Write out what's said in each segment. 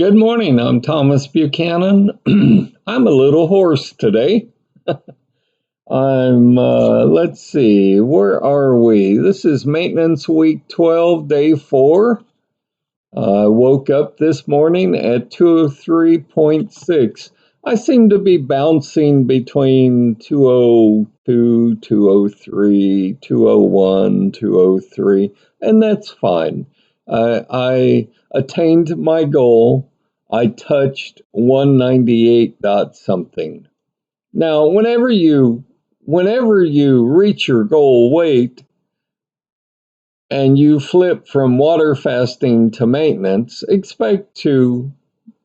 Good morning. I'm Thomas Buchanan. I'm a little hoarse today. Let's see, where are we? This is maintenance week 12, day 4. I woke up this morning at 203.6. I seem to be bouncing between 202, 203, 201, 203, and that's fine. I attained my goal. I touched 198 dot something. Now, whenever you reach your goal weight and you flip from water fasting to maintenance, expect to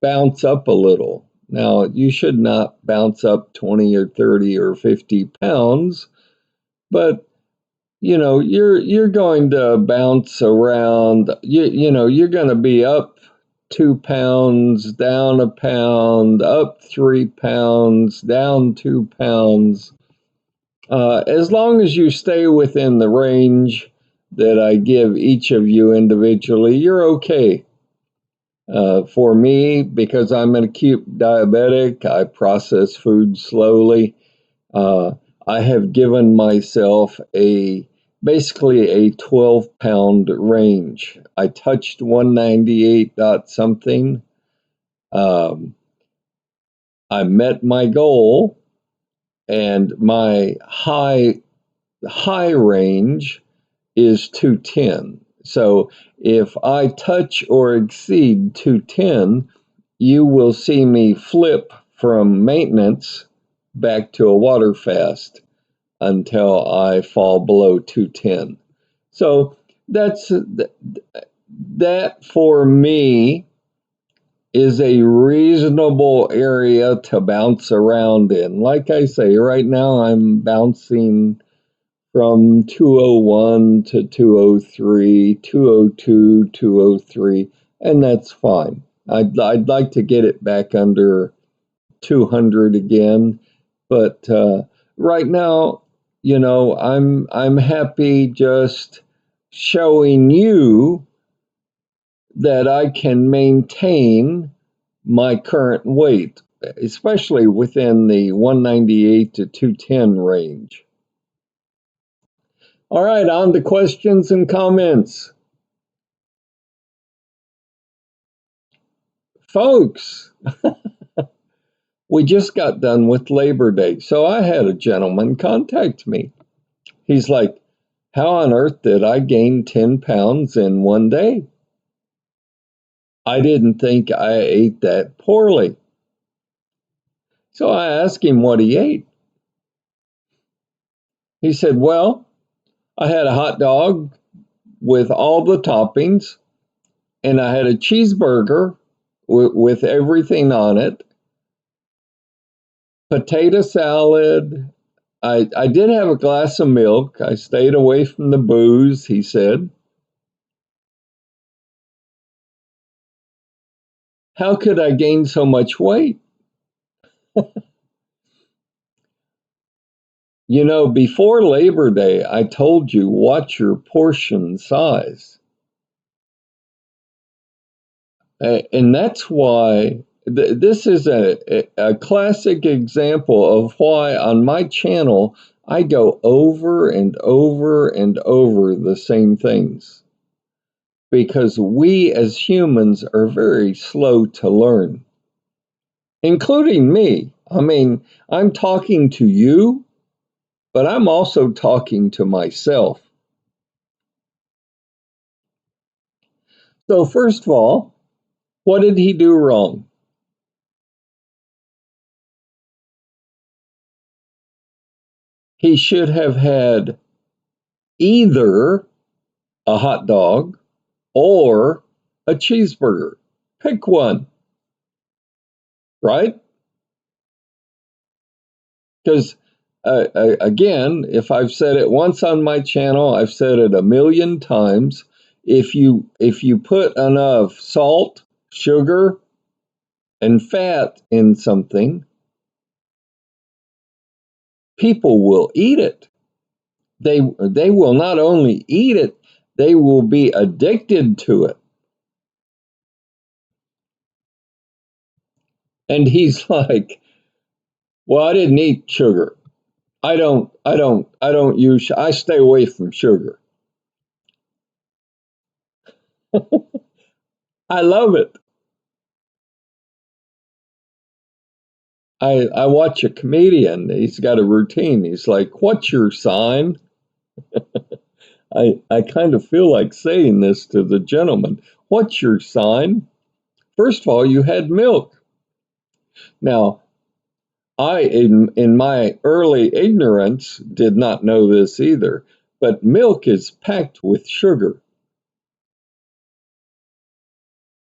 bounce up a little. Now, you should not bounce up 20 or 30 or 50 pounds, but you're going to bounce around. You're going to be up 2 pounds, down a pound, up 3 pounds, down 2 pounds. As long as you stay within the range that I give each of you individually, you're okay. For me, because I'm an acute diabetic, I process food slowly. I have given myself basically a 12-pound range. I touched 198 dot something. I met my goal, and my high range is 210. So if I touch or exceed 210, you will see me flip from maintenance back to a water fast until I fall below 210. So that for me is a reasonable area to bounce around in. Like I say, right now I'm bouncing from 201 to 203, 202, 203, and that's fine. I'd like to get it back under 200 again, but right now, I'm happy just showing you that I can maintain my current weight, especially within the 198 to 210 range. All right, on to questions and comments. Folks, we just got done with Labor Day, so I had a gentleman contact me. He's like, how on earth did I gain 10 pounds in one day? I didn't think I ate that poorly. So I asked him what he ate. He said, well, I had a hot dog with all the toppings, and I had a cheeseburger with everything on it, potato salad. I did have a glass of milk. I stayed away from the booze, he said. How could I gain so much weight? Before Labor Day, I told you, watch your portion size. And that's why this is a classic example of why on my channel I go over and over and over the same things. Because we as humans are very slow to learn, including me. I mean, I'm talking to you, but I'm also talking to myself. So first of all, what did he do wrong? He should have had either a hot dog or a cheeseburger. Pick one, right? Because again, if I've said it once on my channel, I've said it a million times. If you put enough salt, sugar, and fat in something, people will eat it. They will not only eat it, they will be addicted to it. And he's like, well, I didn't eat sugar. I don't use, I stay away from sugar. I love it. I watch a comedian. He's got a routine. He's like, what's your sign? I kind of feel like saying this to the gentleman. What's your sign? First of all, you had milk. Now, in my early ignorance, did not know this either, but milk is packed with sugar.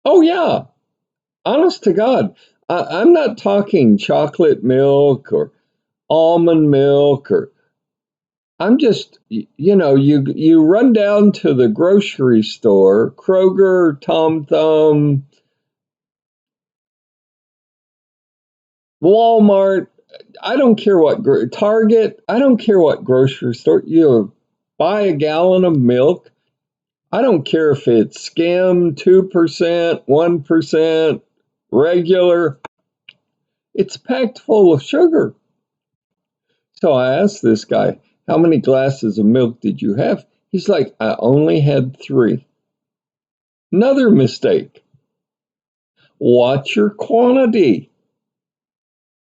Oh, yeah, honest to God. I'm not talking chocolate milk or almond milk or I'm just, you run down to the grocery store, Kroger, Tom Thumb, Walmart, I don't care what, Target, I don't care what grocery store, you buy a gallon of milk. I don't care if it's skim, 2%, 1%, regular, it's packed full of sugar. So I asked this guy, how many glasses of milk did you have? He's like, I only had 3. Another mistake. Watch your quantity.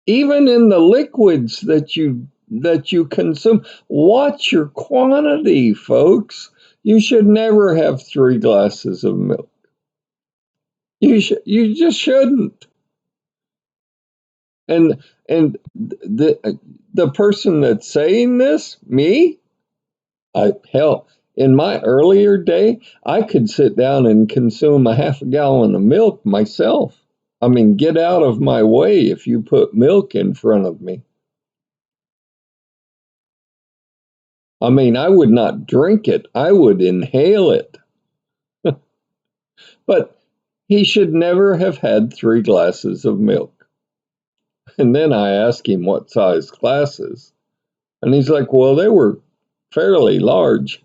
Even in the liquids that you consume, watch your quantity, folks. You should never have 3 glasses of milk. You just shouldn't. And the person that's saying this, me, hell, in my earlier day, I could sit down and consume a half a gallon of milk myself. I mean, get out of my way if you put milk in front of me. I mean, I would not drink it, I would inhale it. But he should never have had 3 glasses of milk. And then I asked him what size glasses. And he's like, well, they were fairly large.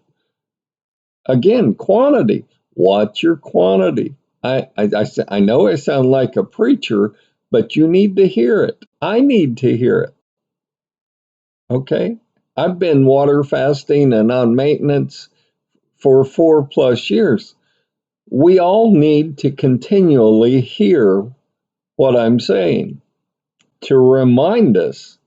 Again, quantity. Watch your quantity. I know I sound like a preacher, but you need to hear it. I need to hear it. Okay? I've been water fasting and on maintenance for 4+ years. We all need to continually hear what I'm saying to remind us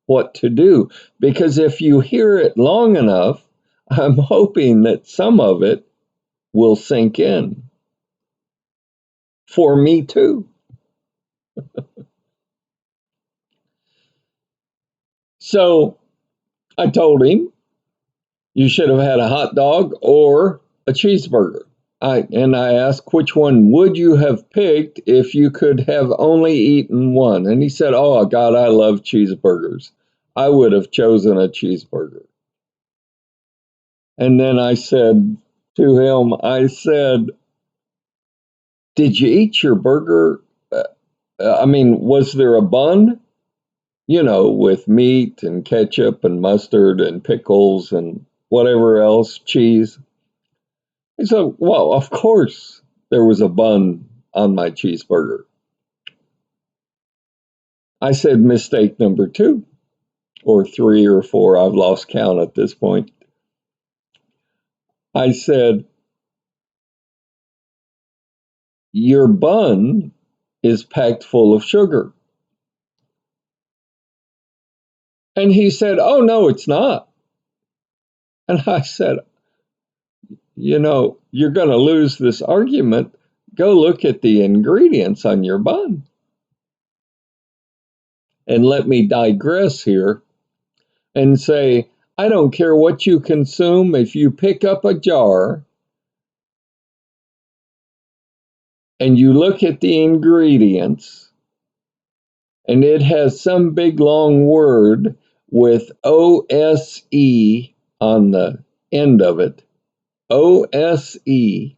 what to do. Because if you hear it long enough, I'm hoping that some of it will sink in. For me too. So I told him, you should have had a hot dog or a cheeseburger. I asked, which one would you have picked if you could have only eaten one? And he said, oh, God, I love cheeseburgers. I would have chosen a cheeseburger. And then I said to him, I said, did you eat your burger? I mean, was there a bun? With meat and ketchup and mustard and pickles and whatever else, cheese. He said, well, of course there was a bun on my cheeseburger. I said, mistake number 2 or 3 or 4, I've lost count at this point. I said, your bun is packed full of sugar. And he said, oh, no, it's not. And I said, you're going to lose this argument. Go look at the ingredients on your bun. And let me digress here and say, I don't care what you consume, if you pick up a jar and you look at the ingredients and it has some big long word with OSE on the end of it, OSE,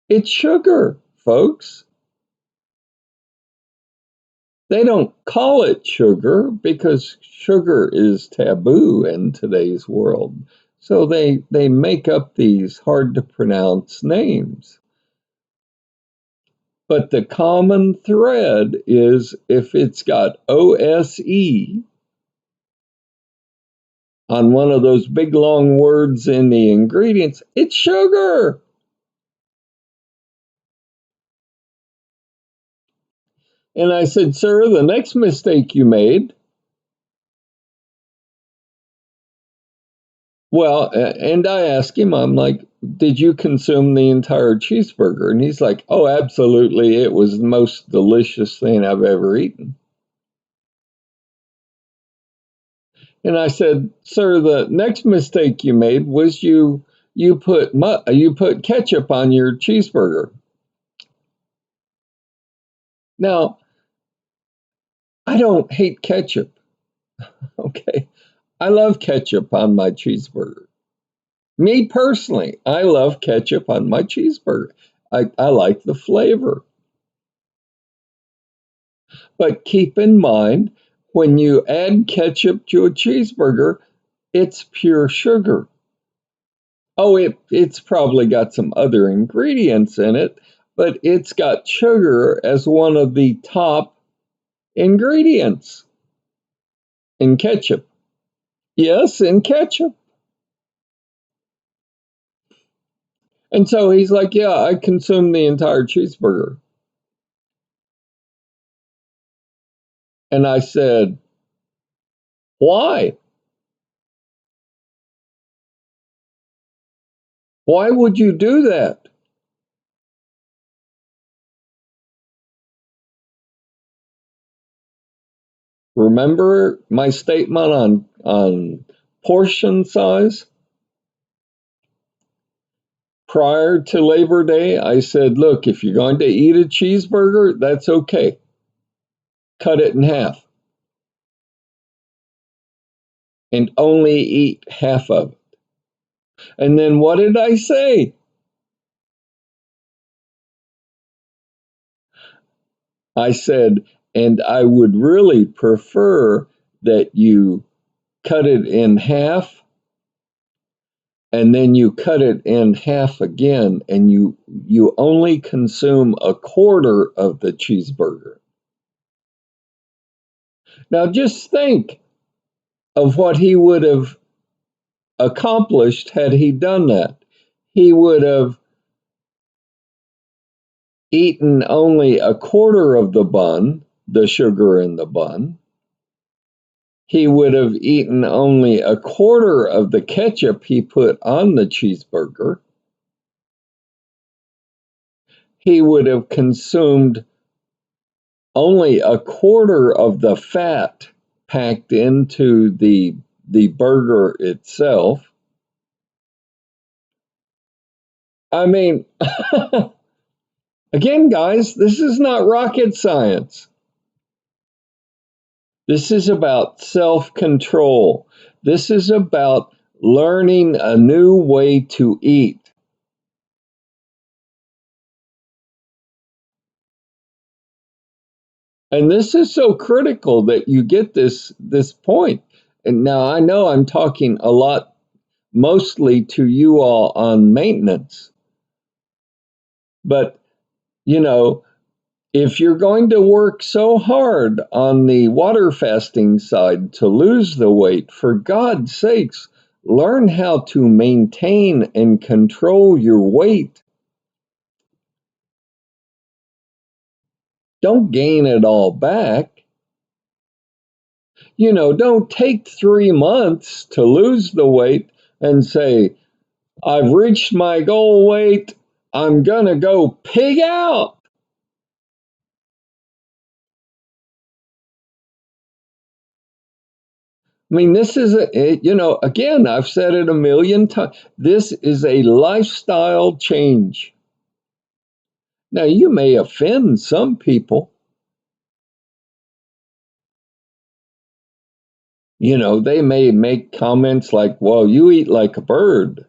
it's sugar, folks. They don't call it sugar because sugar is taboo in today's world. So they make up these hard to pronounce names. But the common thread is if it's got OSE on one of those big long words in the ingredients, it's sugar. And I said, sir, the next mistake you made, well, and I asked him, I'm like, did you consume the entire cheeseburger? And he's like, oh, absolutely. It was the most delicious thing I've ever eaten. And I said, sir, the next mistake you made was you put ketchup on your cheeseburger. Now, I don't hate ketchup. Okay. I love ketchup on my cheeseburger. Me personally, I love ketchup on my cheeseburger. I like the flavor. But keep in mind, when you add ketchup to a cheeseburger, it's pure sugar. Oh, it's probably got some other ingredients in it, but it's got sugar as one of the top ingredients in ketchup. Yes, in ketchup. And so he's like, yeah, I consumed the entire cheeseburger. And I said, why? Why would you do that? Remember my statement on portion size? Prior to Labor Day, I said, look, if you're going to eat a cheeseburger, that's okay. Cut it in half and only eat half of it. And then what did I say? I said, and I would really prefer that you cut it in half and then you cut it in half again and you only consume a quarter of the cheeseburger. Now just think of what he would have accomplished had he done that. He would have eaten only a quarter of the bun, the sugar in the bun. He would have eaten only a quarter of the ketchup he put on the cheeseburger. He would have consumed only a quarter of the fat packed into the burger itself. I mean, again, guys, this is not rocket science. This is about self-control. This is about learning a new way to eat. And this is so critical that you get this point. And now I know I'm talking a lot mostly to you all on maintenance. But, you know, if you're going to work so hard on the water fasting side to lose the weight, for God's sakes, learn how to maintain and control your weight. Don't gain it all back. You know, don't take 3 months to lose the weight and say, I've reached my goal weight. I'm going to go pig out. I mean, this is again, I've said it a million times. This is a lifestyle change. Now, you may offend some people. You know, they may make comments like, well, you eat like a bird.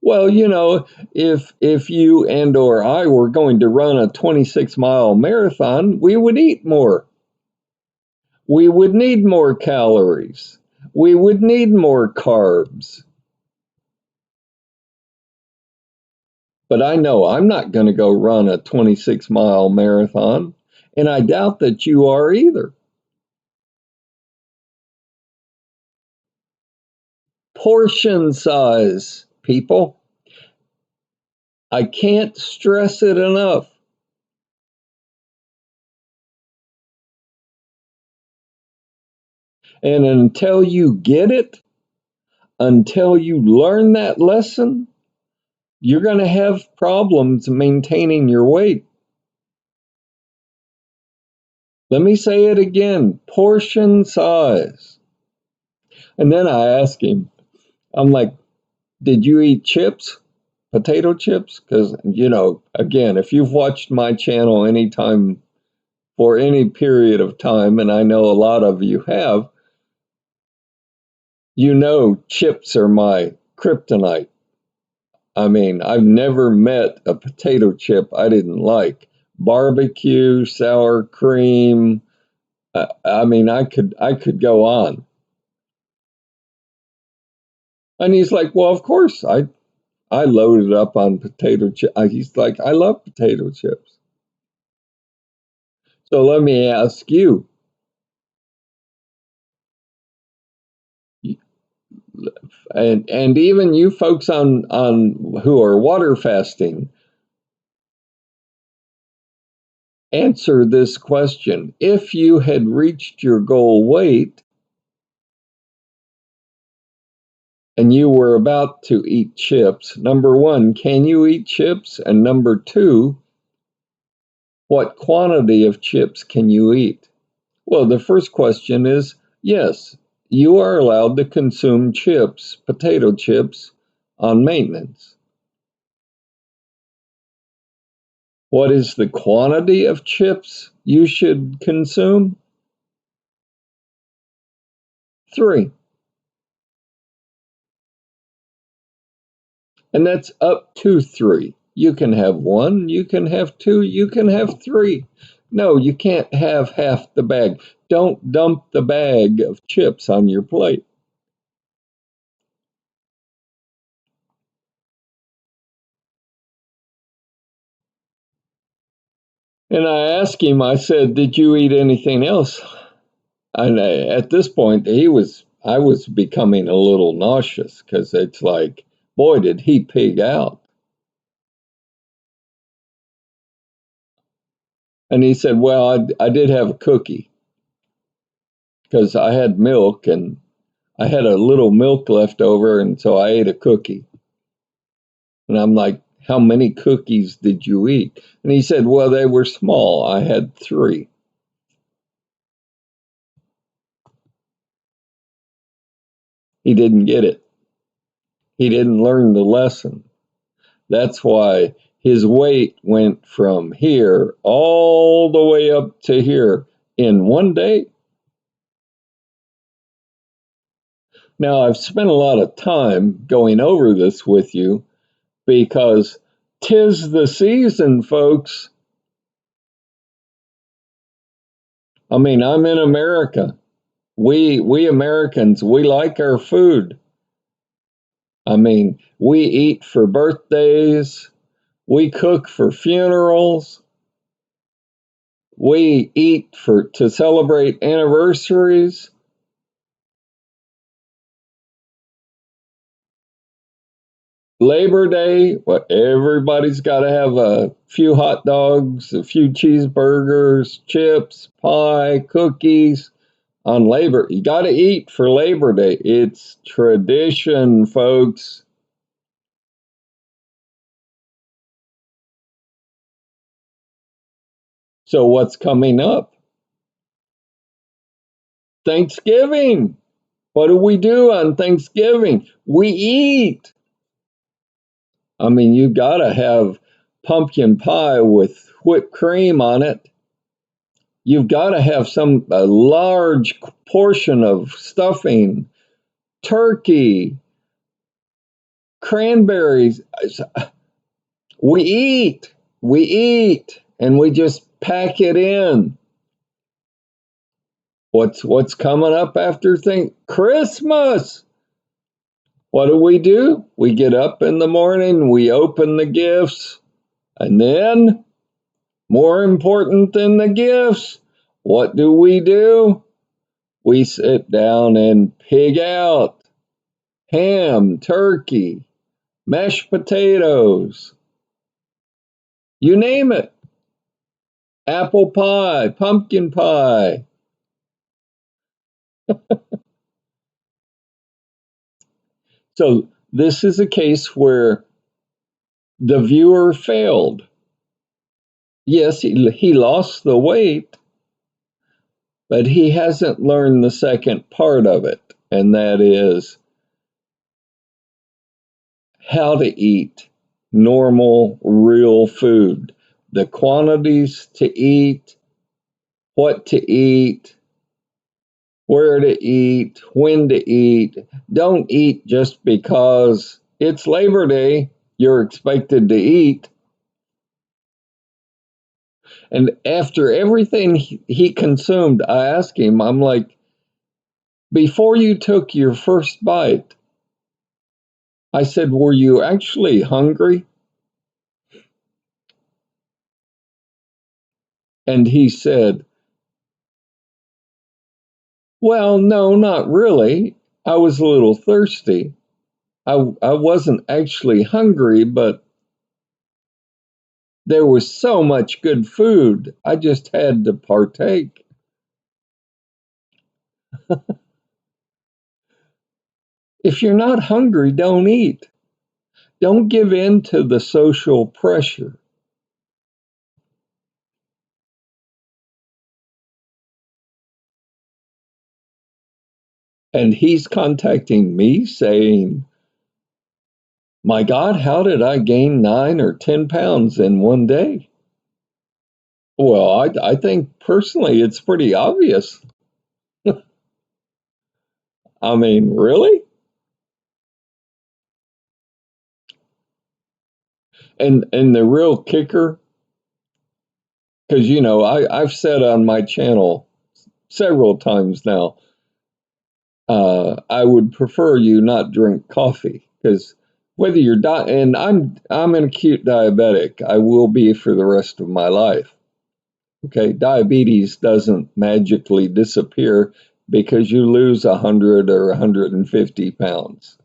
Well, you know, if you and or I were going to run a 26-mile marathon, we would eat more. We would need more calories. We would need more carbs. But I know I'm not going to go run a 26-mile marathon, and I doubt that you are either. Portion size, people. I can't stress it enough. And until you get it, until you learn that lesson, you're going to have problems maintaining your weight. Let me say it again, portion size. And then I asked him, I'm like, did you eat chips? Potato chips? Because, again, if you've watched my channel anytime for any period of time, and I know a lot of you have, chips are my kryptonite. I mean, I've never met a potato chip I didn't like. Barbecue, sour cream. I mean, I could go on. And he's like, well, of course, I loaded up on potato chips. He's like, I love potato chips. So let me ask you, and even you folks on who are water fasting, answer this question. If you had reached your goal weight and you were about to eat chips, number one, can you eat chips? And number two, what quantity of chips can you eat? Well, the first question is yes, you are allowed to consume chips, potato chips, on maintenance. What is the quantity of chips you should consume? 3. And that's up to 3. You can have 1, you can have 2, you can have 3. No, you can't have half the bag. Don't dump the bag of chips on your plate. And I asked him, I said, did you eat anything else? And at this point, I was becoming a little nauseous because it's like, boy, did he pig out. And he said, well, I did have a cookie because I had milk and I had a little milk left over. And so I ate a cookie. And I'm like, how many cookies did you eat? And he said, well, they were small. I had 3. He didn't get it. He didn't learn the lesson. That's why his weight went from here all the way up to here in one day. Now, I've spent a lot of time going over this with you because 'tis the season, folks. I mean, I'm in America. We Americans, we like our food. I mean, we eat for birthdays, we cook for funerals, we eat to celebrate anniversaries. Labor Day, everybody's got to have a few hot dogs, a few cheeseburgers, chips, pie, cookies on Labor. You got to eat for Labor Day. It's tradition, folks. So what's coming up? Thanksgiving. What do we do on Thanksgiving? We eat. I mean, you got to have pumpkin pie with whipped cream on it. You've got to have a large portion of stuffing, turkey, cranberries. We eat, and we just pack it in. What's coming up after Christmas? What do? We get up in the morning, we open the gifts, and then, more important than the gifts, what do? We sit down and pig out ham, turkey, mashed potatoes, you name it, apple pie, pumpkin pie. So this is a case where the viewer failed. Yes, he lost the weight, but he hasn't learned the second part of it, and that is how to eat normal, real food, the quantities to eat, what to eat, where to eat, when to eat. Don't eat just because it's Labor Day, you're expected to eat. And after everything he consumed, I asked him, I'm like, before you took your first bite, I said, were you actually hungry? And he said, well, no, not really. I was a little thirsty. I wasn't actually hungry, but there was so much good food. I just had to partake. If you're not hungry, don't eat. Don't give in to the social pressure. And he's contacting me saying, my God, how did I gain 9 or 10 pounds in one day? Well, I think personally it's pretty obvious. I mean, really? And the real kicker, because I've said on my channel several times now, I would prefer you not drink coffee because whether you're and I'm an acute diabetic, I will be for the rest of my life. Okay, diabetes doesn't magically disappear because you lose 100 or 150 pounds.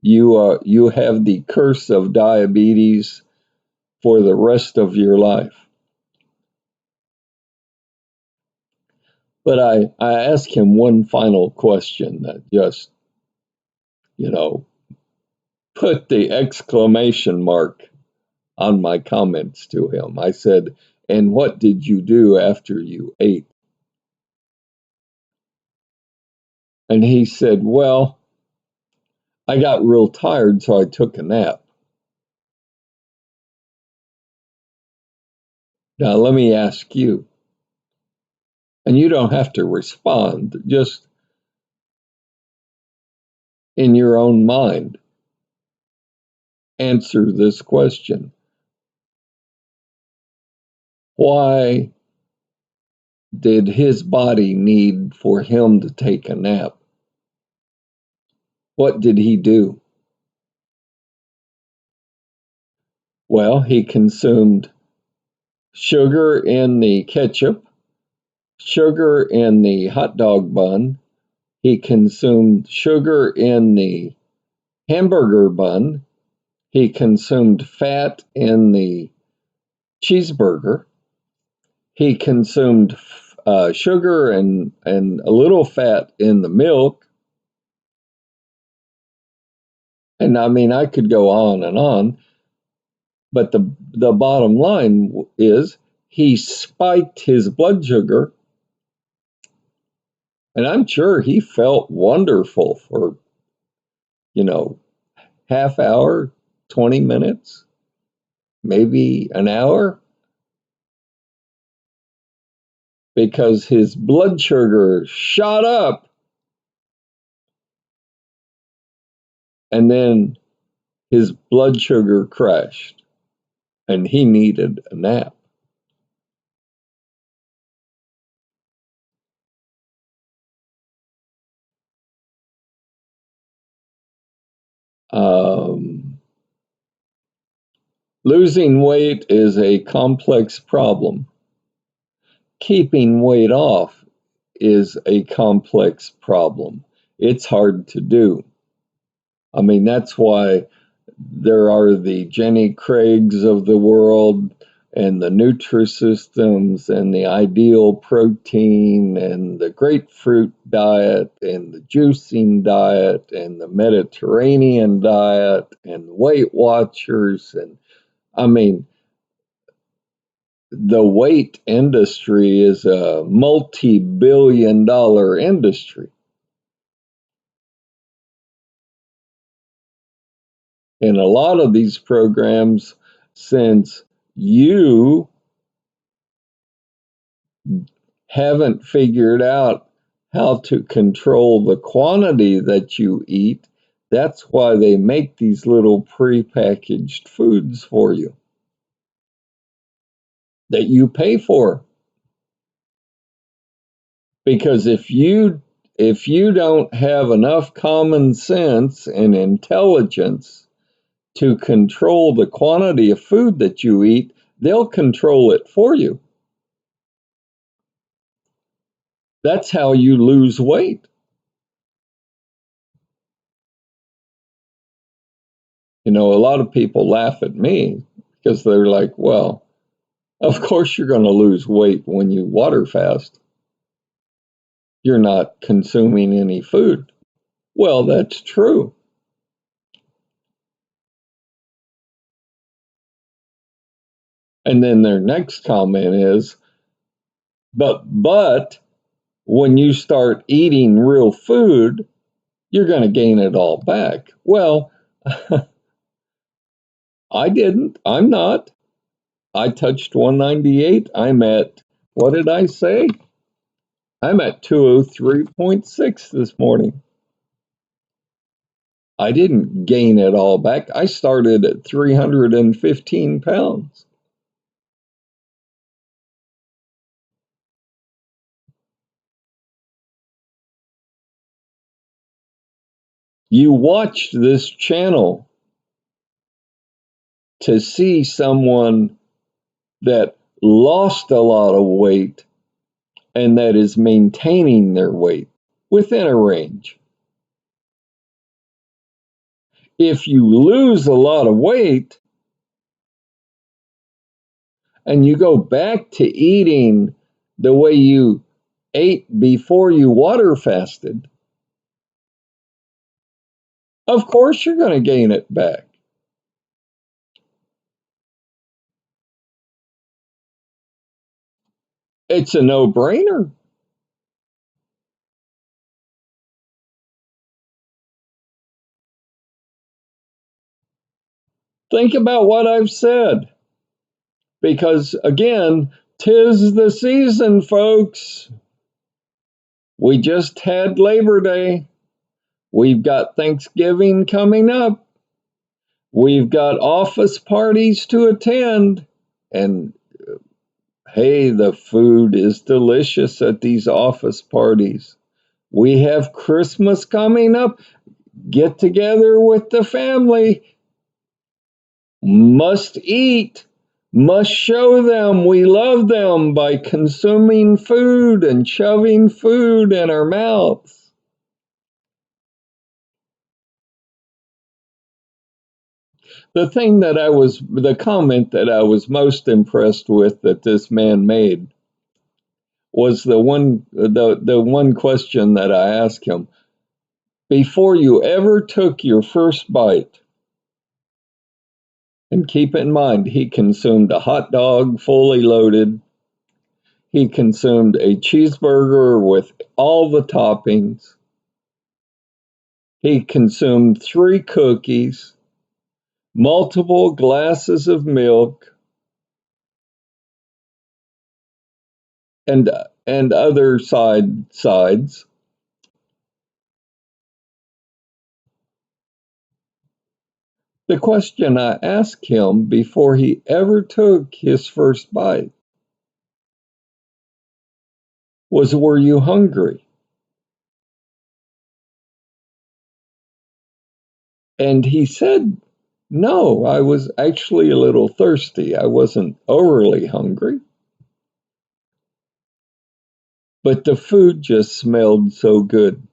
You have the curse of diabetes for the rest of your life. But I asked him one final question that just, you know, put the exclamation mark on my comments to him. I said, and what did you do after you ate? And he said, well, I got real tired, so I took a nap. Now, let me ask you, and you don't have to respond, just in your own mind, answer this question. Why did his body need for him to take a nap? What did he do? Well, he consumed sugar in the ketchup, sugar in the hot dog bun. He consumed sugar in the hamburger bun. He consumed fat in the cheeseburger. He consumed sugar and a little fat in the milk. And I mean, I could go on, but the bottom line is he spiked his blood sugar, and I'm sure he felt wonderful for, half hour, 20 minutes, maybe an hour, because his blood sugar shot up and then his blood sugar crashed and he needed a nap. Um, Losing weight is a complex problem. Keeping weight off is a complex problem. It's hard to do. I mean, that's why there are the Jenny Craigs of the world and the Nutrisystems and the Ideal Protein and the Grapefruit Diet and the Juicing Diet and the Mediterranean Diet and Weight Watchers. And I mean, the weight industry is a multi-billion-dollar industry. And a lot of these programs, since you haven't figured out how to control the quantity that you eat, that's why they make these little prepackaged foods for you that you pay for. Because if you don't have enough common sense and intelligence to control the quantity of food that you eat, they'll control it for you. That's how you lose weight. You know, a lot of people laugh at me because they're like, well, of course you're going to lose weight when you water fast. You're not consuming any food. Well, that's true. And then their next comment is, but when you start eating real food, you're going to gain it all back. Well, I didn't. I'm not. I touched 198. I'm at, what did I say? I'm at 203.6 this morning. I didn't gain it all back. I started at 315 pounds. You watched this channel to see someone that lost a lot of weight and that is maintaining their weight within a range. If you lose a lot of weight and you go back to eating the way you ate before you water fasted, of course you're going to gain it back. It's a no-brainer. Think about what I've said. Because again, 'tis the season, folks. We just had Labor Day. We've got Thanksgiving coming up. We've got office parties to attend. And hey, the food is delicious at these office parties. We have Christmas coming up. Get together with the family. Must eat. Must show them we love them by consuming food and shoving food in our mouths. The comment that I was most impressed with that this man made was the one question that I asked him. Before you ever took your first bite, and keep in mind, he consumed a hot dog fully loaded. He consumed a cheeseburger with all the toppings. He consumed 3 cookies, multiple glasses of milk, and other sides. The question I asked him before he ever took his first bite was, were you hungry? And he said, no, I was actually a little thirsty. I wasn't overly hungry. But the food just smelled so good.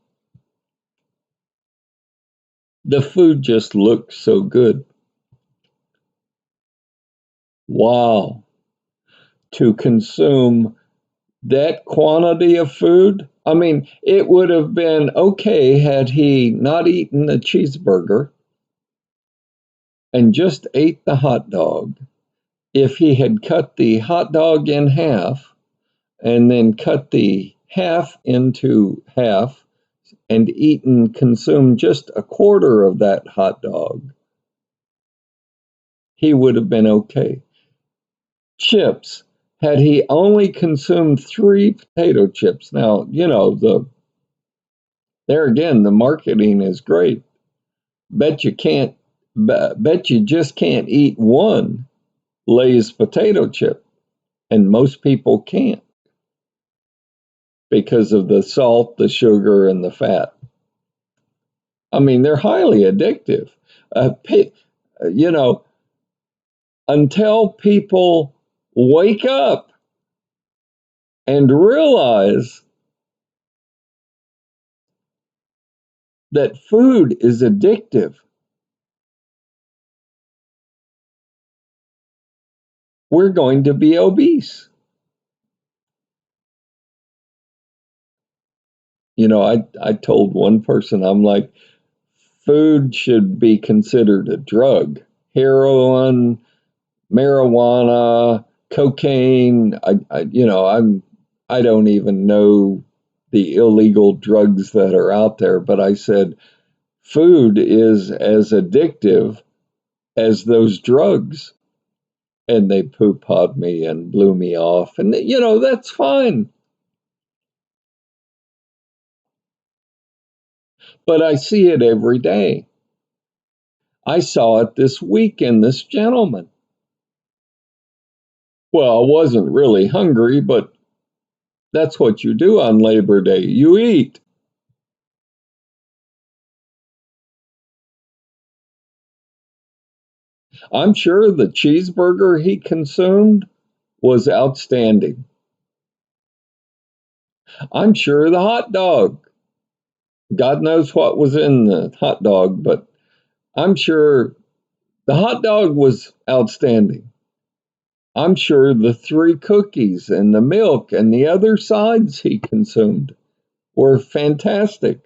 The food just looked so good. Wow. To consume that quantity of food. I mean, it would have been okay had he not eaten the cheeseburger and just ate the hot dog. If he had cut the hot dog in half and then cut the half into half and consumed just a quarter of that hot dog, he would have been okay. Chips, had he only consumed 3 potato chips. Now, there again, the marketing is great. Bet you just can't eat one Lay's potato chip, and most people can't because of the salt, the sugar, and the fat. I mean, they're highly addictive. You know, until people wake up and realize that food is addictive, we're going to be obese. I told one person, I'm like, food should be considered a drug. Heroin, marijuana, cocaine. I don't even know the illegal drugs that are out there, but I said food is as addictive as those drugs. And they poo-pawed me and blew me off. And, that's fine. But I see it every day. I saw it this week in this gentleman. Well, I wasn't really hungry, but that's what you do on Labor Day. You eat. I'm sure the cheeseburger he consumed was outstanding. I'm sure the hot dog, God knows what was in the hot dog, but I'm sure the hot dog was outstanding. I'm sure the 3 cookies and the milk and the other sides he consumed were fantastic.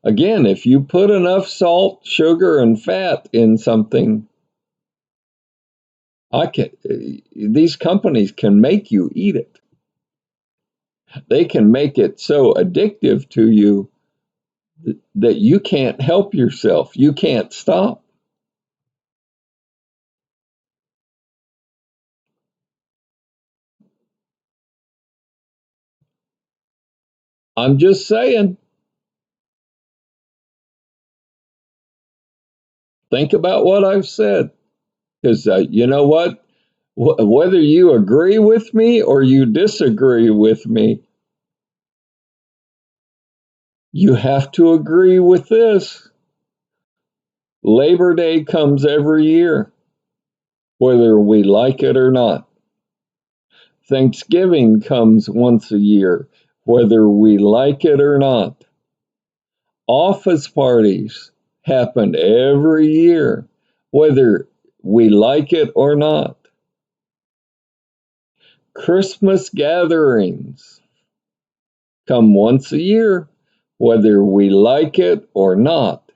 Again, if you put enough salt, sugar, and fat in something, these companies can make you eat it. They can make it so addictive to you that you can't help yourself. You can't stop. I'm just saying, think about what I've said. Because you know what? Whether you agree with me or you disagree with me, you have to agree with this. Labor Day comes every year, whether we like it or not. Thanksgiving comes once a year, whether we like it or not. Office parties happen every year, whether we like it or not. Christmas gatherings come once a year, whether we like it or not.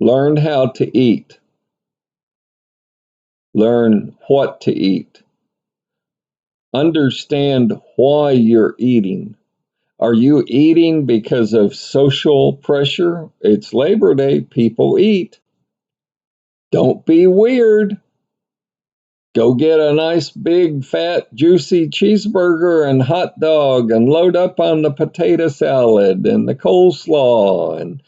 Learn how to eat. Learn what to eat. Understand why you're eating. Are you eating because of social pressure? It's Labor Day, people eat. Don't be weird. Go get a nice big fat juicy cheeseburger and hot dog and load up on the potato salad and the coleslaw and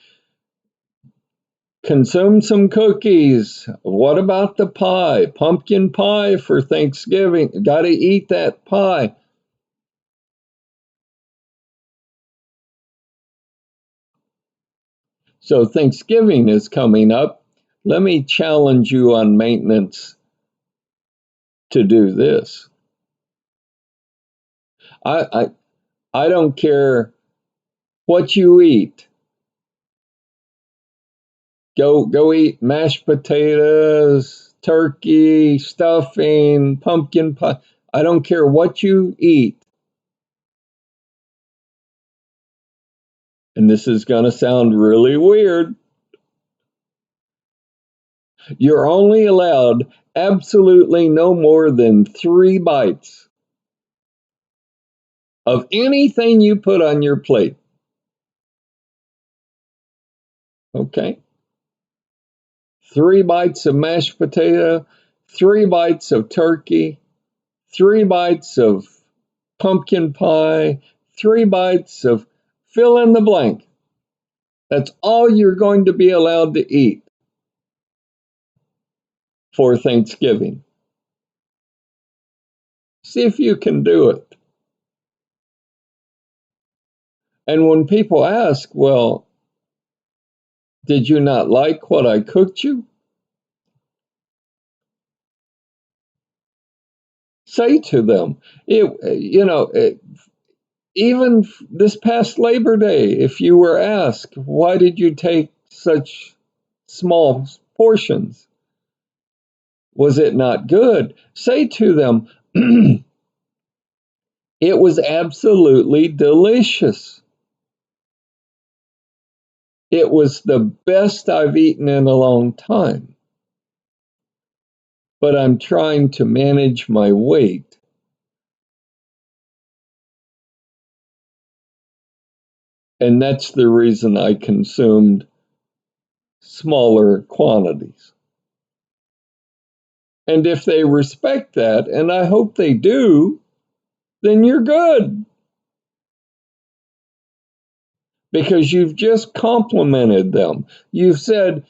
Consume some cookies. What about the pie? Pumpkin pie for Thanksgiving. Got to eat that pie. So Thanksgiving is coming up. Let me challenge you on maintenance to do this. I don't care what you eat. Go eat mashed potatoes, turkey, stuffing, pumpkin pie. I don't care what you eat. And this is going to sound really weird. You're only allowed absolutely no more than 3 bites of anything you put on your plate. Okay? 3 bites of mashed potato, 3 bites of turkey, 3 bites of pumpkin pie, 3 bites of fill in the blank. That's all you're going to be allowed to eat for Thanksgiving. See if you can do it. And when people ask, well, did you not like what I cooked you? Say to them, even this past Labor Day, if you were asked, why did you take such small portions? Was it not good? Say to them, it was absolutely delicious. It was the best I've eaten in a long time. But I'm trying to manage my weight. And that's the reason I consumed smaller quantities. And if they respect that, and I hope they do, then you're good. Because you've just complimented them. You've said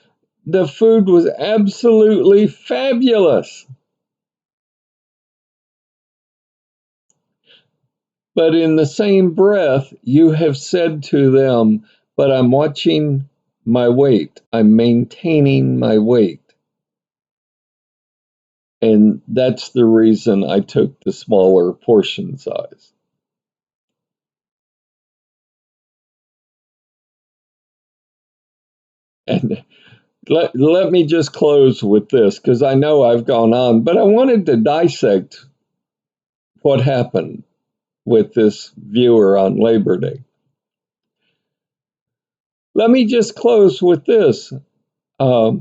the food was absolutely fabulous. But in the same breath, you have said to them, but I'm watching my weight. I'm maintaining my weight. And that's the reason I took the smaller portion size. And let me just close with this, because I know I've gone on, but I wanted to dissect what happened with this viewer on Labor Day. Let me just close with this. I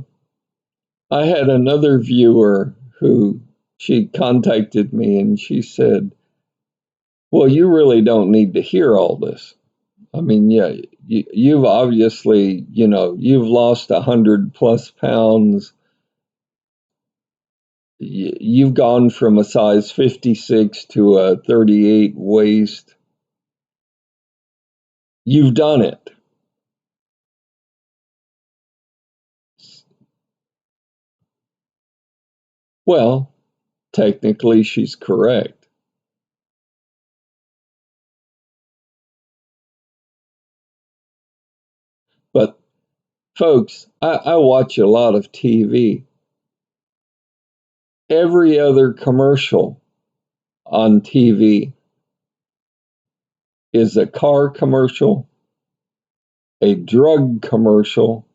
had another viewer who she contacted me and she said, well, you really don't need to hear all this. I mean, yeah, you've obviously, you've lost 100+ pounds. You've gone from a size 56 to a 38 waist. You've done it. Well, technically, she's correct. But, folks, I watch a lot of TV. Every other commercial on TV is a car commercial, a drug commercial,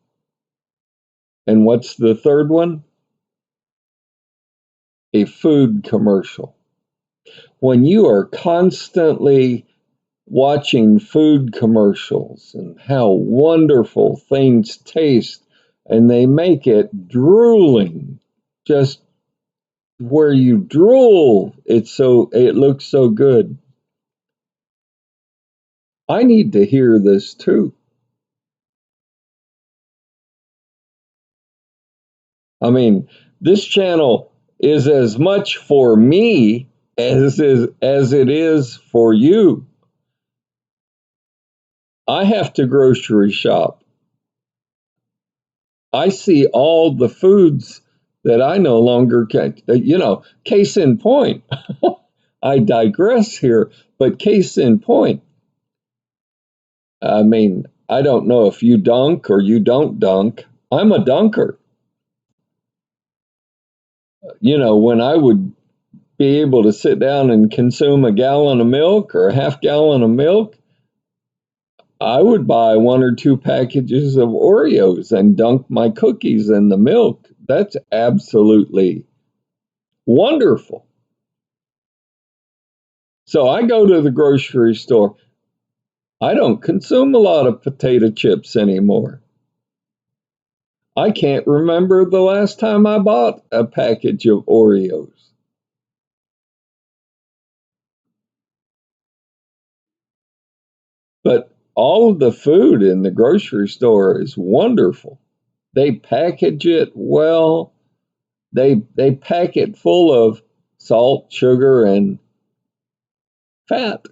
and what's the third one? A food commercial. When you are constantly watching food commercials and how wonderful things taste, and they make it drooling, just where you drool, it looks so good. I need to hear this too. I mean, this channel is as much for me as it is for you. I have to grocery shop. I see all the foods that I no longer can, case in point. I digress here, but case in point. I mean, I don't know if you dunk or you don't dunk. I'm a dunker. When I would be able to sit down and consume a gallon of milk or a half gallon of milk, I would buy one or two packages of Oreos and dunk my cookies in the milk. That's absolutely wonderful. So I go to the grocery store. I don't consume a lot of potato chips anymore. I can't remember the last time I bought a package of Oreos. But all of the food in the grocery store is wonderful. They package it well. They pack it full of salt, sugar, and fat.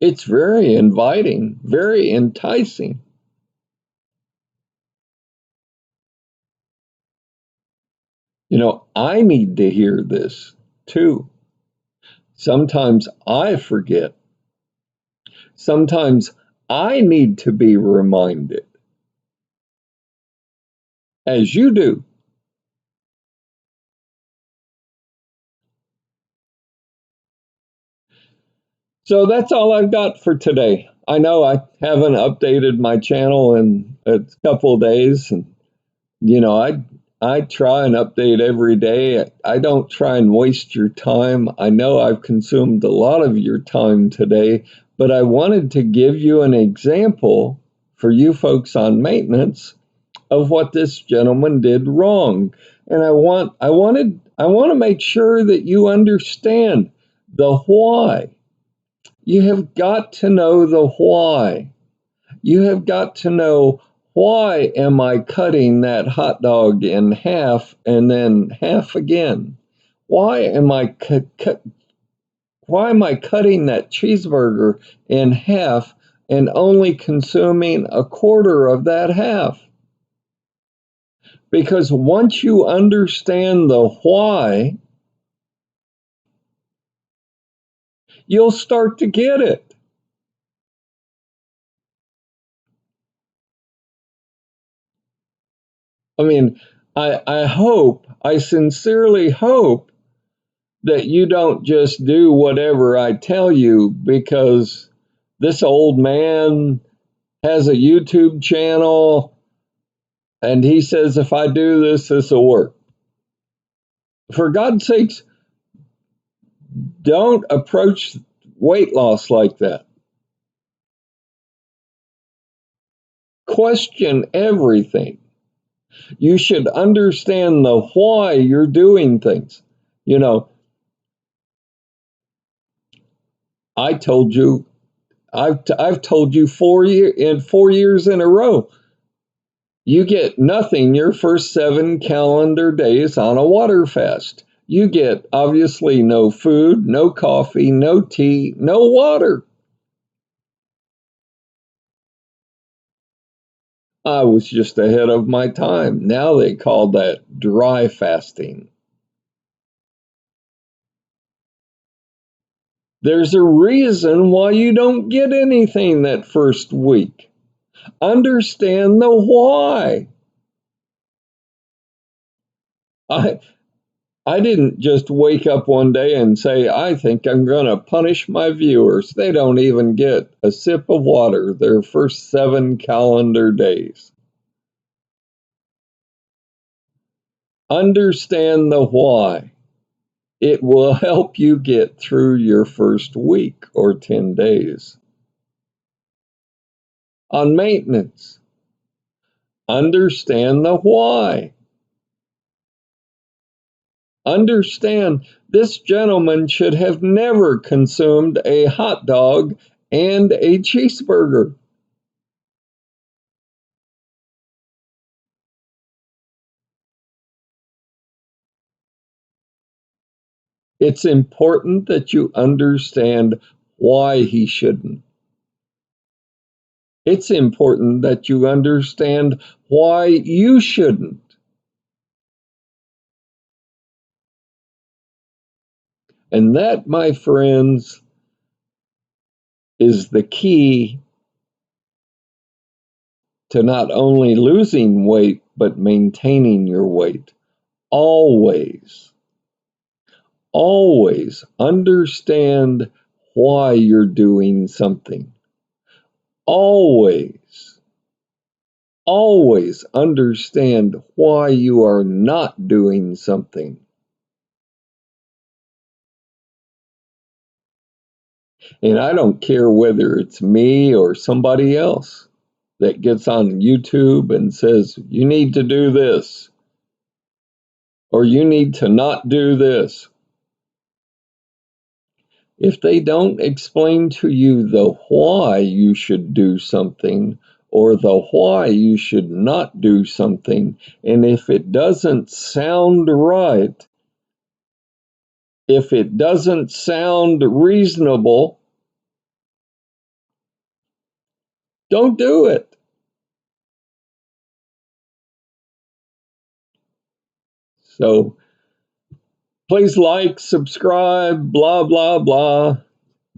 It's very inviting, very enticing. I need to hear this too. Sometimes I forget. Sometimes I need to be reminded, as you do. So that's all I've got for today. I know I haven't updated my channel in a couple of days, and I try and update every day. I don't try and waste your time. I know I've consumed a lot of your time today, but I wanted to give you an example for you folks on maintenance of what this gentleman did wrong. And I want to make sure that you understand the why. You have got to know the why. You have got to know, why am I cutting that hot dog in half and then half again? Why am I why am I cutting that cheeseburger in half and only consuming a quarter of that half? Because once you understand the why, you'll start to get it. I mean, I sincerely hope that you don't just do whatever I tell you because this old man has a YouTube channel and he says, if I do this, this will work. For God's sakes, don't approach weight loss like that. Question everything. You should understand the why you're doing things. I told you, I've told you 4 years in a row, you get nothing your first 7 calendar days on a water fast. You get obviously no food, no coffee, no tea, no water. I was just ahead of my time. Now they call that dry fasting. There's a reason why you don't get anything that first week. Understand the why. I I didn't just wake up one day and say, I think I'm going to punish my viewers. They don't even get a sip of water their first 7 calendar days. Understand the why. It will help you get through your first week or 10 days. On maintenance, understand the why. Understand this gentleman should have never consumed a hot dog and a cheeseburger. It's important that you understand why he shouldn't. It's important that you understand why you shouldn't. And that, my friends, is the key to not only losing weight, but maintaining your weight. Always, always understand why you're doing something. Always, always understand why you are not doing something. And I don't care whether it's me or somebody else that gets on YouTube and says, you need to do this, or you need to not do this. If they don't explain to you the why you should do something or the why you should not do something, and if it doesn't sound right, if it doesn't sound reasonable, don't do it. So please like, subscribe, blah, blah, blah.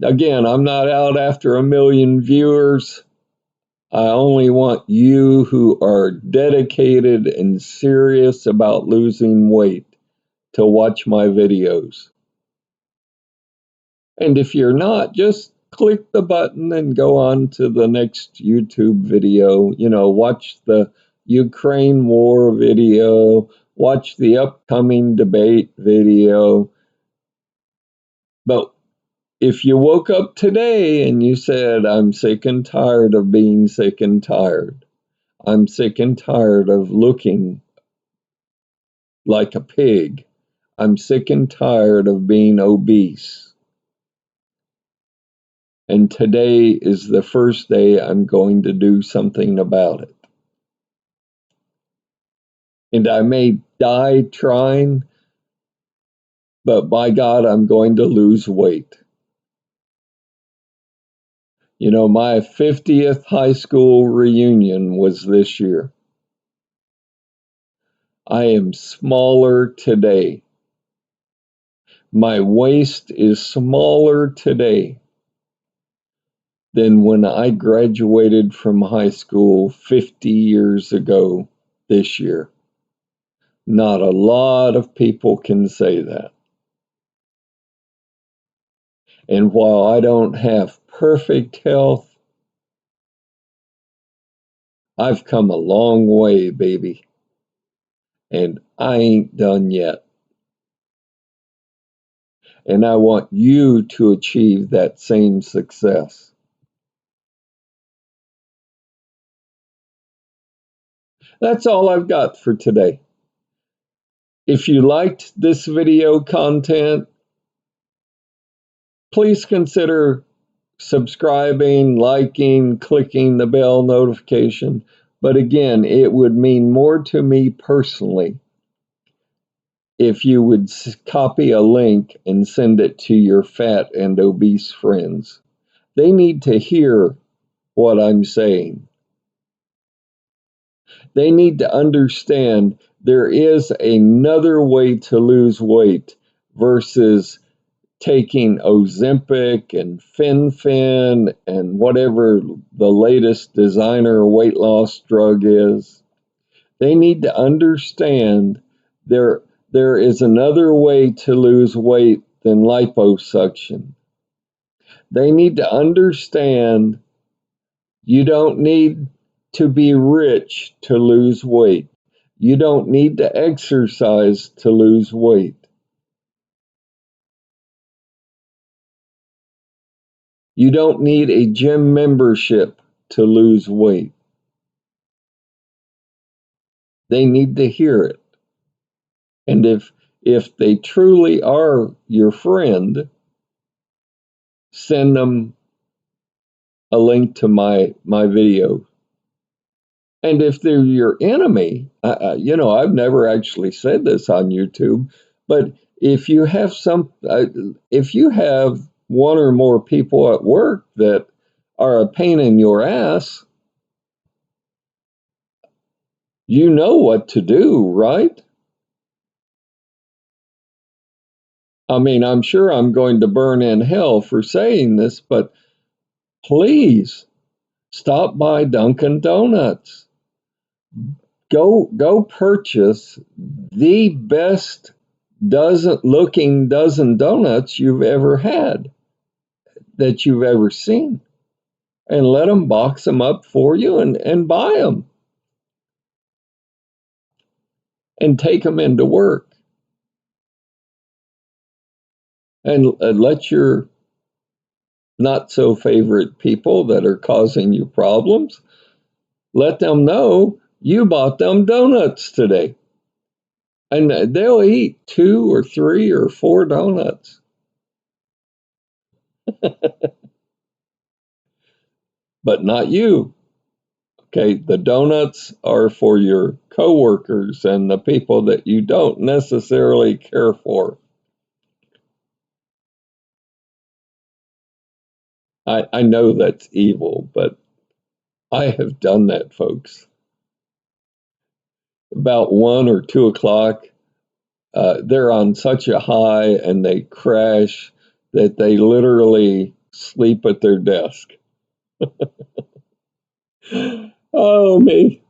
Again, I'm not out after 1 million viewers. I only want you who are dedicated and serious about losing weight to watch my videos. And if you're not, just click the button and go on to the next YouTube video. You know, watch the Ukraine war video, watch the upcoming debate video. But if you woke up today and you said, I'm sick and tired of being sick and tired, I'm sick and tired of looking like a pig, I'm sick and tired of being obese, and today is the first day I'm going to do something about it. And I may die trying, but by God, I'm going to lose weight. You know, my 50th high school reunion was this year. I am smaller today. My waist is smaller today than when I graduated from high school 50 years ago this year. Not a lot of people can say that. And while I don't have perfect health, I've come a long way, baby. And I ain't done yet. And I want you to achieve that same success. That's all I've got for today. If you liked this video content, please consider subscribing, liking, clicking the bell notification. But again, it would mean more to me personally if you would copy a link and send it to your fat and obese friends. They need to hear what I'm saying. They need to understand there is another way to lose weight versus taking Ozempic and Fen and whatever the latest designer weight loss drug is. They need to understand there is another way to lose weight than liposuction. They need to understand you don't need to be rich to lose weight. You don't need to exercise to lose weight. You don't need a gym membership to lose weight. They need to hear it. And if they truly are your friend, send them a link to my video. And if they're your enemy, I've never actually said this on YouTube, but if you have if you have one or more people at work that are a pain in your ass, You know what to do, right? I mean, I'm sure I'm going to burn in hell for saying this, but please stop by Dunkin' Donuts. Go purchase the best dozen donuts you've ever had, that you've ever seen, and let them box them up for you and buy them and take them into work, and let your not so favorite people that are causing you problems, let them know you bought them donuts today. And they'll eat 2 or 3 or 4 donuts, but not you. Okay, the donuts are for your coworkers and the people that you don't necessarily care for. I know that's evil, but I have done that, folks. About 1 or 2 o'clock, they're on such a high and they crash that they literally sleep at their desk. Oh, me.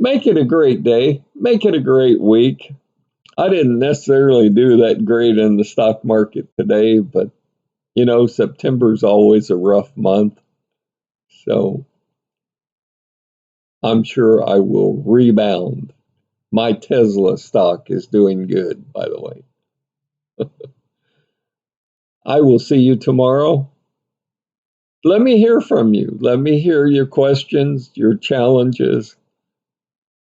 Make it a great day. Make it a great week. I didn't necessarily do that great in the stock market today, but September's always a rough month. So I'm sure I will rebound. My Tesla stock is doing good, by the way. I will see you tomorrow. Let me hear from you. Let me hear your questions, your challenges.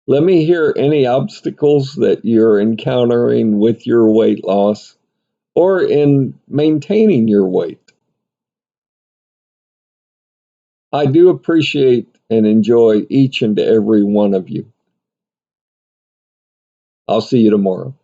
Let me hear any obstacles that you're encountering with your weight loss or in maintaining your weight. I do appreciate and enjoy each and every one of you. I'll see you tomorrow.